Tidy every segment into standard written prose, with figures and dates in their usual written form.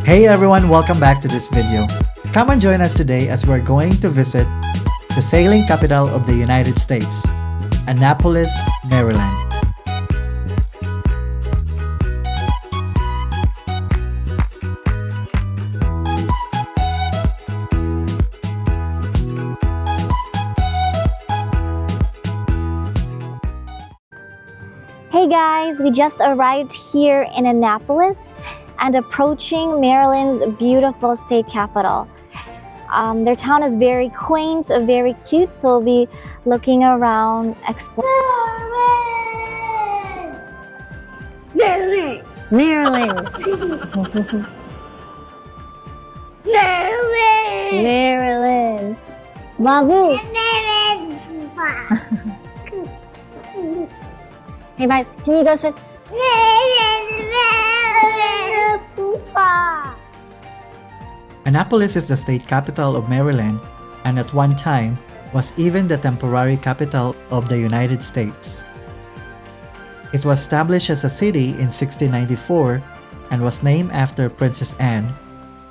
Hey everyone, welcome back to this video. Come and join us today as we're going to visit the sailing capital of the United States, Annapolis, Maryland. Hey guys, we just arrived here in Annapolis and approaching Maryland's beautiful state capital. Their town is very quaint, very cute, so we'll be looking around, exploring. Maryland! Maryland! Maryland! Maryland! Babu! Hey, bye. Can you go sit? Annapolis is the state capital of Maryland and at one time was even the temporary capital of the United States. It was established as a city in 1694 and was named after Princess Anne,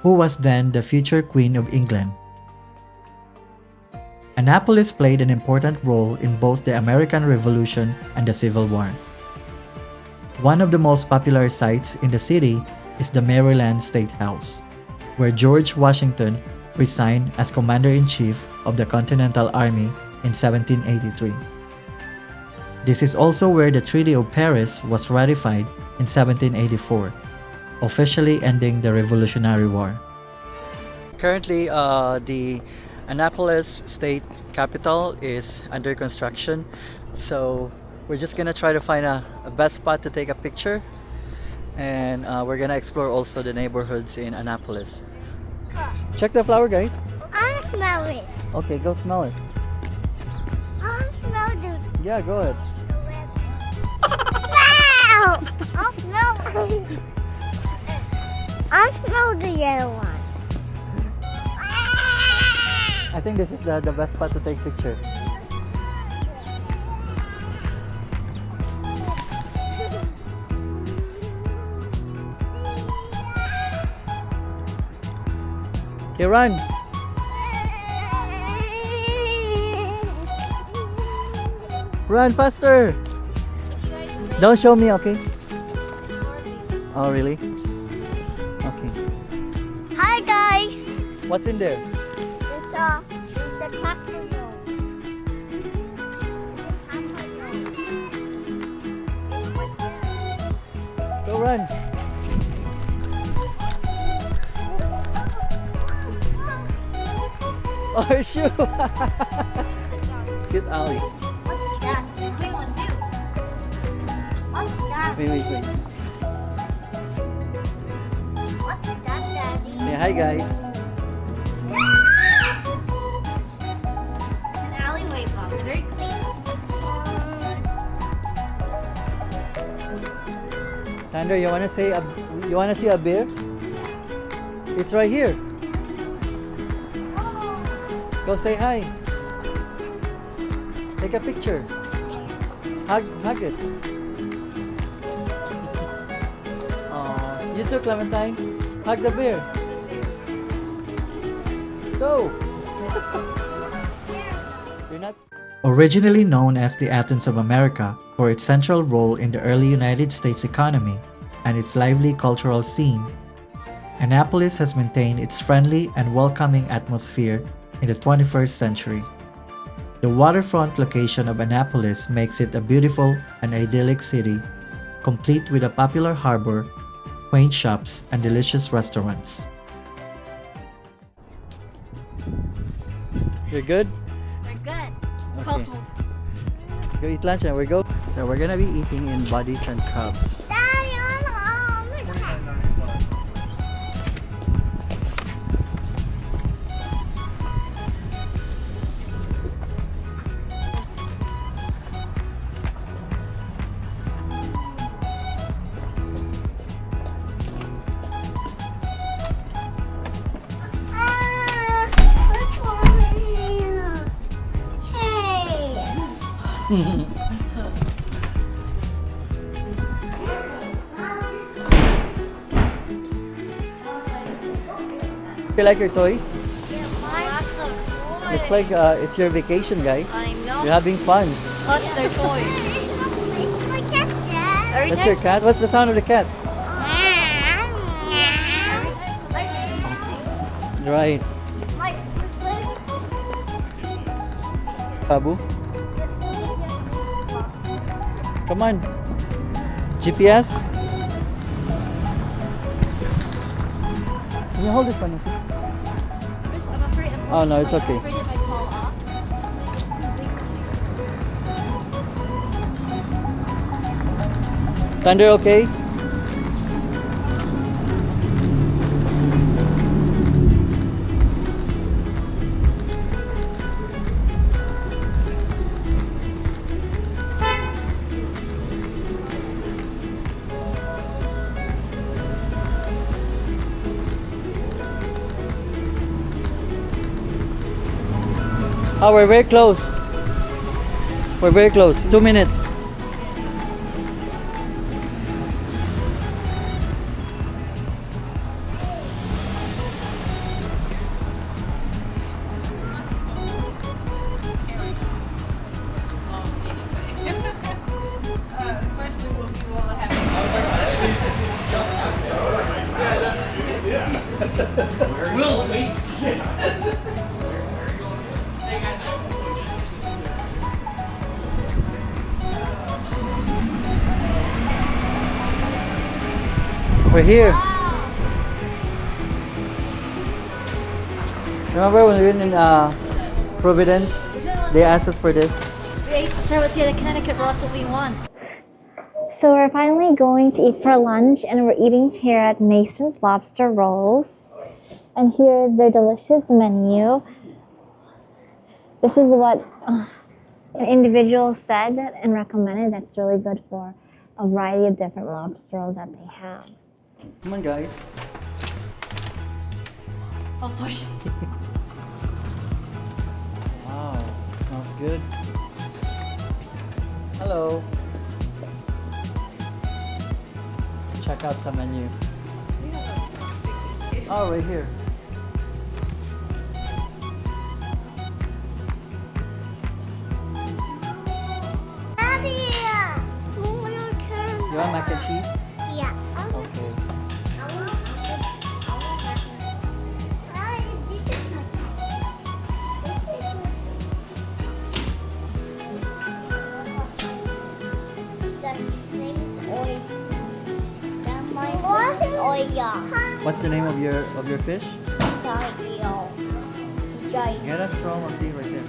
who was then the future Queen of England. Annapolis played an important role in both the American Revolution and the Civil War. One of the most popular sites in the city is the Maryland State House, where George Washington resigned as Commander-in-Chief of the Continental Army in 1783. This is also where the Treaty of Paris was ratified in 1784, officially ending the Revolutionary War. Currently, the Annapolis State Capital is under construction, so we're just gonna try to find a best spot to take a picture, and we're gonna explore also the neighborhoods in Annapolis. Check the flower, guys. I smell it. Okay, go smell it. I smell the Yeah, go ahead. wow! I smell I smell the yellow one. I think this is the best spot to take picture. Okay, run! Run faster! Don't show me, okay? Oh, really? Okay. Hi guys! What's in there? It's the cactus. Go run! Oh, her shoe! Cute alley. What's that? What's that? Wait. What's that, Daddy? Say hi, guys. It's an alleyway, Bob. Very clean. Sandra, you wanna see a bear? It's right here. Go say hi. Take a picture. Hug it. Aw, you too, Clementine. Hug the bear. Go. You're not. Originally known as the Athens of America for its central role in the early United States economy and its lively cultural scene, Annapolis has maintained its friendly and welcoming atmosphere in the 21st century. The waterfront location of Annapolis makes it a beautiful and idyllic city, complete with a popular harbor, quaint shops, and delicious restaurants. You're good? We're good. Okay. Let's go eat lunch and So we're gonna be eating in Buddies and Crabs. Daddy, I'm home. Hey. You like your toys? Lots of toys. Looks like it's your vacation, guys. I know. You're having fun. Plus their toys. My cat, Dad. Every That's time, your cat? What's the sound of the cat? Right. Babu? Come on. GPS? Can you hold this one? I'm afraid Oh no, it's okay. if I fall off. Thunder, okay? Oh, we're very close. We're very close. 2 minutes. We're here. Remember when we were in Providence? They asked us for this. We ate the Connecticut rolls that we want. So we're finally going to eat for lunch, and we're eating here at Mason's Lobster Rolls. And here is their delicious menu. This is what an individual said and recommended that's really good for a variety of different lobster rolls that they have. Come on, guys. I'll push. Wow, smells good. Hello. Check out some menu. Oh, right here. Daddy, move your turn. You want mac and cheese? Yeah. Okay. What's the name of your fish? Get a straw or see right there.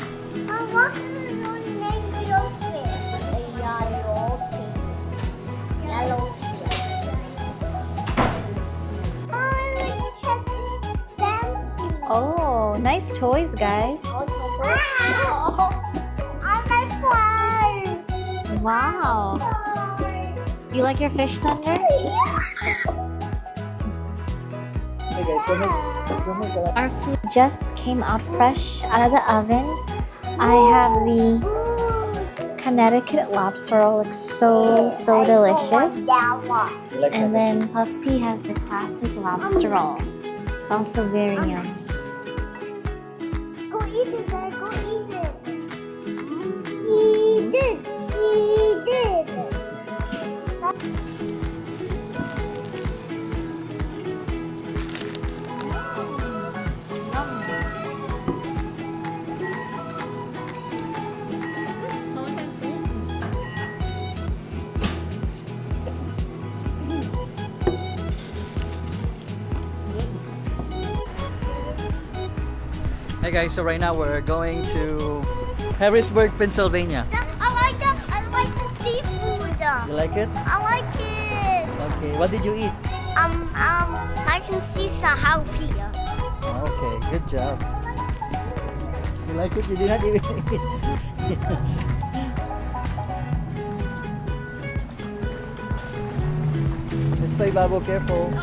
Oh, nice toys, guys. Wow. You like your fish, Thunder? Hey guys, go ahead. Our food just came out fresh out of the oven. I have the Connecticut lobster roll. Looks so delicious. You like And mac then Pupsy has the classic lobster roll. It's also very yummy. Go eat it, Dad. Go eat it. Eat it. Eat it. Hey guys, so right now we're going to Harrisburg, Pennsylvania. I like the seafood. You like it? I like it. Okay. What did you eat? I can see jalapeno. Okay, good job. You like it? You did not even eat. Let's play Babu, careful.